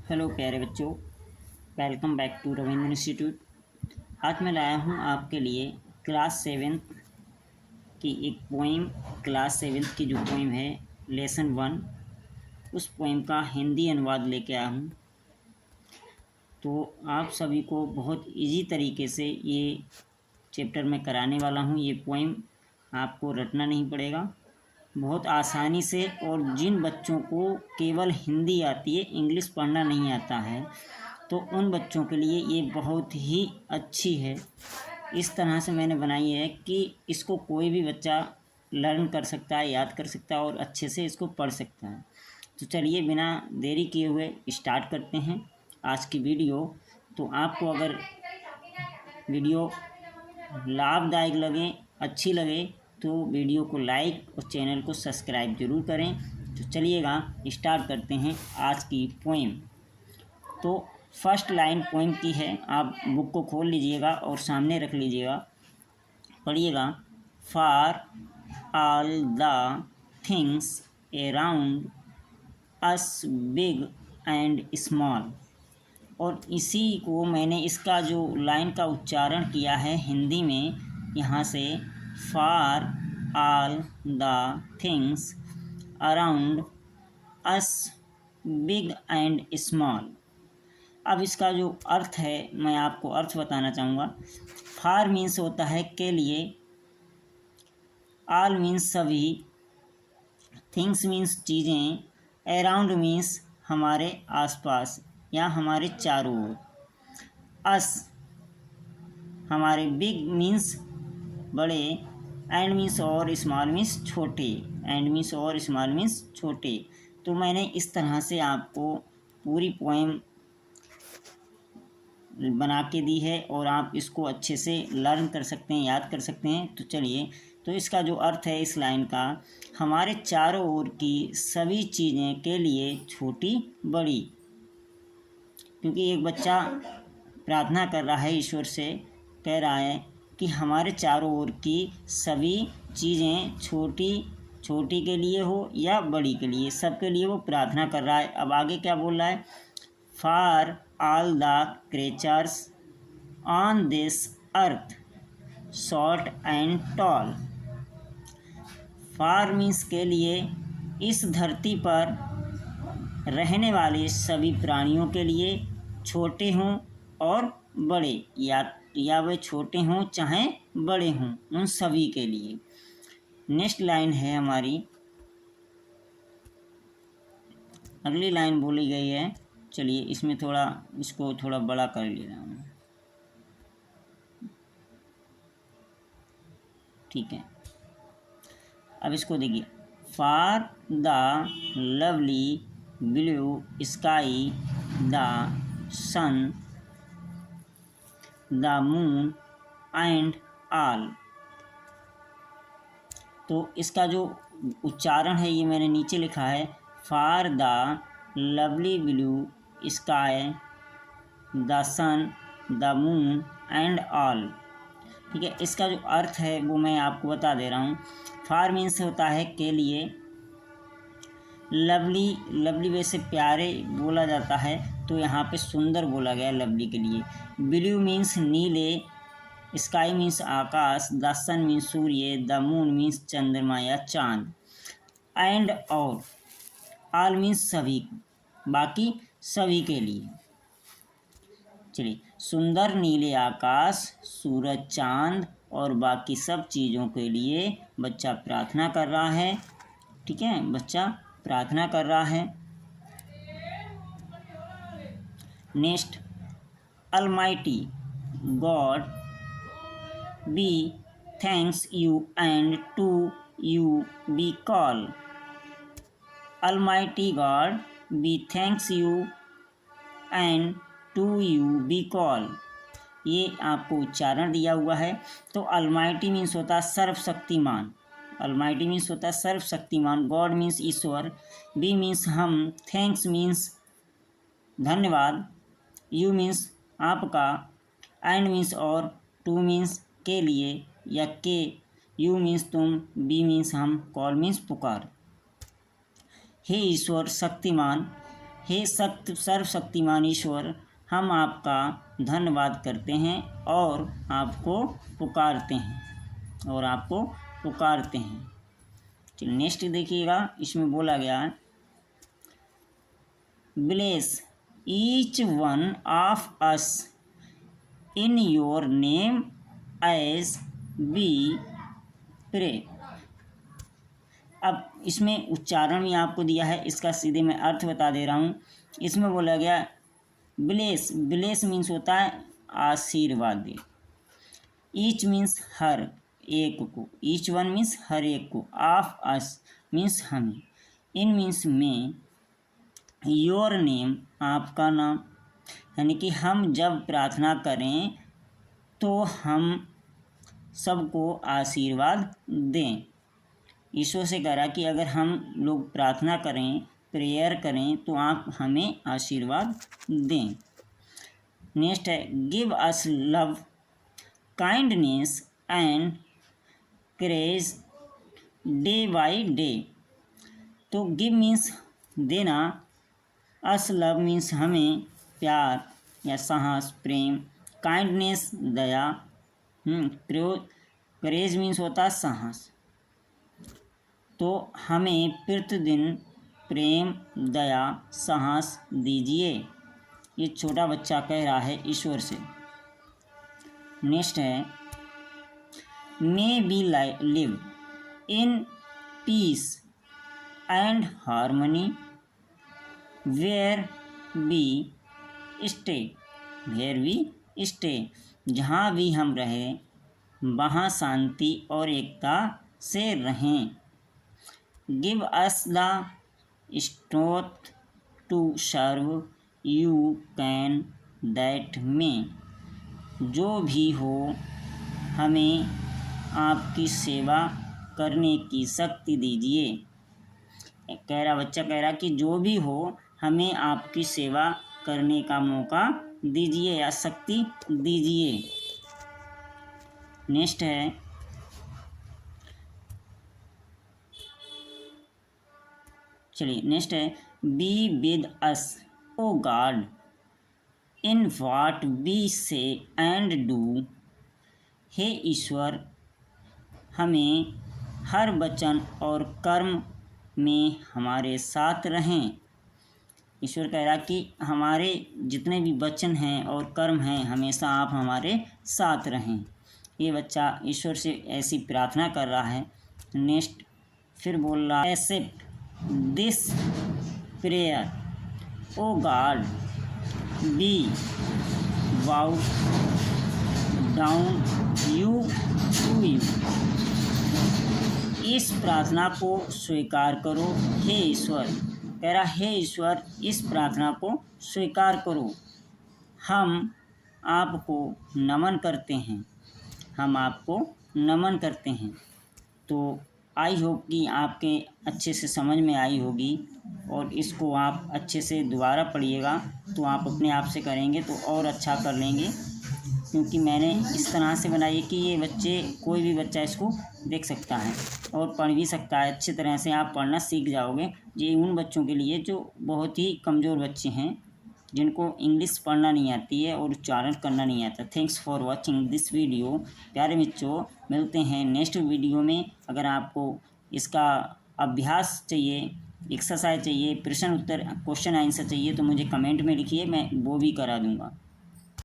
Hello प्यारे बच्चों, welcome back to Ravindra Institute. आज मैं लाया हूँ आपके लिए क्लास सेवेंथ की एक पोइम। क्लास सेवेंथ की जो पोइम है लेसन 1, उस पोइम का हिंदी अनुवाद लेके आया हूँ। तो आप सभी को बहुत इजी तरीके से ये चैप्टर में कराने वाला हूँ। ये पोइम आपको रटना नहीं पड़ेगा, बहुत आसानी से। और जिन बच्चों को केवल हिंदी आती है, इंग्लिश पढ़ना नहीं आता है, तो उन बच्चों के लिए ये बहुत ही अच्छी है। इस तरह से मैंने बनाई है कि इसको कोई भी बच्चा लर्न कर सकता है, याद कर सकता है और अच्छे से इसको पढ़ सकता है। तो चलिए बिना देरी किए हुए स्टार्ट करते हैं आज की वीडियो। तो आपको अगर वीडियो लाभदायक लगे, अच्छी लगे, तो वीडियो को लाइक और चैनल को सब्सक्राइब जरूर करें। तो चलिएगा स्टार्ट करते हैं आज की पोइम। तो फर्स्ट लाइन पोइम की है, आप बुक को खोल लीजिएगा और सामने रख लीजिएगा, पढ़िएगा। For all the things around us big and small. और इसी को मैंने, इसका जो लाइन का उच्चारण किया है हिंदी में, यहाँ से for all the things around us big and small. अब इसका जो अर्थ है, मैं आपको अर्थ बताना चाहूँगा। फार मीन्स होता है के लिए, ऑल मीन्स सभी, थिंग्स मीन्स चीज़ें, अराउंड मीन्स हमारे आसपास या हमारे चारों ओर, अस हमारे, बिग मीन्स बड़े, एंड मीन्स और, स्मॉल मीन्स छोटे, एंड मीन्स और, स्मॉल मीन्स छोटे। तो मैंने इस तरह से आपको पूरी पोएम बना के दी है और आप इसको अच्छे से लर्न कर सकते हैं, याद कर सकते हैं। तो चलिए, तो इसका जो अर्थ है इस लाइन का, हमारे चारों ओर की सभी चीज़ें के लिए, छोटी बड़ी। क्योंकि एक बच्चा प्रार्थना कर रहा है ईश्वर से, कह रहा है कि हमारे चारों ओर की सभी चीज़ें, छोटी के लिए हो या बड़ी के लिए, सबके लिए वो प्रार्थना कर रहा है। अब आगे क्या बोल रहा है? For all the creatures on this earth, short and tall। For means के लिए, इस धरती पर रहने वाले सभी प्राणियों के लिए, छोटे हों और बड़े, या वे छोटे हों चाहे बड़े हों, उन सभी के लिए। नेक्स्ट लाइन है हमारी, अगली लाइन बोली गई है। चलिए इसमें थोड़ा, इसको थोड़ा बड़ा कर ले रहा हूँ, ठीक है। अब इसको देखिए, for the lovely blue sky, the sun, the moon and all. तो इसका जो उच्चारण है ये मैंने नीचे लिखा है, for the lovely blue sky, the sun, the moon and all. ठीक है, इसका जो अर्थ है वो मैं आपको बता दे रहा हूँ। फॉर मीन्स होता है के लिए, लवली वैसे प्यारे बोला जाता है, तो यहाँ पे सुंदर बोला गया लवली के लिए। ब्लू मीन्स नीले, स्काई मीन्स आकाश, द सन मीन्स सूर्य, द मून मीन्स चंद्रमा या चांद, एंड और, ऑल मीन्स सभी, बाकी सभी के लिए। चलिए, सुंदर नीले आकाश, सूरज, चांद और बाकी सब चीज़ों के लिए बच्चा प्रार्थना कर रहा है। ठीक है, बच्चा प्रार्थना कर रहा है। Next, almighty God be thanks you and to you be call. Almighty God be thanks you and to you be call. ये आपको उच्चारण दिया हुआ है। तो अलमाइटी मीन्स होता है सर्वशक्तिमान, अलमाइटी मीन्स होता है सर्वशक्तिमान, गॉड मीन्स ईश्वर, बी मीन्स हम, थैंक्स मीन्स धन्यवाद, यू मीन्स आपका, एंड मीन्स और, टू मीन्स के लिए या के, यू मीन्स तुम, बी मीन्स हम, कॉल मीन्स पुकार। हे ईश्वर शक्तिमान, हे सर्वशक्तिमान ईश्वर, हम आपका धन्यवाद करते हैं और आपको पुकारते हैं। चलिए नेक्स्ट देखिएगा, इसमें बोला गया है bless each one of us in your name as we pray. अब इसमें उच्चारण भी आपको दिया है, इसका सीधे मैं अर्थ बता दे रहा हूँ। इसमें बोला गया ब्लेस मीन्स होता है आशीर्वाद दे। ईच मीन्स हर एक को, ईच वन मीन्स हर एक को, ऑफ अस मीन्स हमें, इन मीन्स में, योर नेम आपका नाम, यानी कि हम जब प्रार्थना करें तो हम सबको आशीर्वाद दें। ईश्वर से कह रहा कि अगर हम लोग प्रार्थना करें, प्रेयर करें तो आप हमें आशीर्वाद दें। नेक्स्ट है give us love, kindness and courage day by day. तो गिव मीन्स देना, अस लव मीन्स हमें प्यार या साहस, प्रेम, काइंडनेस दया, करेज मीन्स होता है साहस। तो हमें प्रतिदिन प्रेम, दया, साहस दीजिए। ये छोटा बच्चा कह रहा है ईश्वर से। नेक्स्ट है may be live in peace and harmony where we stay. जहाँ भी हम रहें वहाँ शांति और एकता से रहें। Give us the strength to serve you can that में। जो भी हो हमें आपकी सेवा करने की शक्ति दीजिए। बच्चा कह रहा कि जो भी हो हमें आपकी सेवा करने का मौका दीजिए या शक्ति दीजिए। नेक्स्ट है be with us O God in what we say and do. हे ईश्वर, हमें हर वचन और कर्म में हमारे साथ रहें। ईश्वर कह रहा कि हमारे जितने भी वचन हैं और कर्म हैं हमेशा आप हमारे साथ रहें। ये बच्चा ईश्वर से ऐसी प्रार्थना कर रहा है। नेक्स्ट फिर बोल रहा है accept this prayer O God, be bow down you to you. इस प्रार्थना को स्वीकार करो हे ईश्वर। कह रहा हे ईश्वर, इस प्रार्थना को स्वीकार करो। हम आपको नमन करते हैं। तो आई होप कि आपके अच्छे से समझ में आई होगी और इसको आप अच्छे से दोबारा पढ़िएगा तो आप अपने आप से करेंगे तो और अच्छा कर लेंगे, क्योंकि मैंने इस तरह से बनाई कि ये कोई भी बच्चा इसको देख सकता है और पढ़ भी सकता है। अच्छी तरह से आप पढ़ना सीख जाओगे। ये उन बच्चों के लिए जो बहुत ही कमज़ोर बच्चे हैं, जिनको इंग्लिश पढ़ना नहीं आती है और उच्चारण करना नहीं आता। Thanks for watching this video. प्यारे बच्चों, मिलते हैं नेक्स्ट वीडियो में। अगर आपको इसका अभ्यास चाहिए, एक्सरसाइज चाहिए, प्रश्न उत्तर क्वेश्चन आंसर चाहिए तो मुझे कमेंट में लिखिए, मैं वो भी करा दूँगा।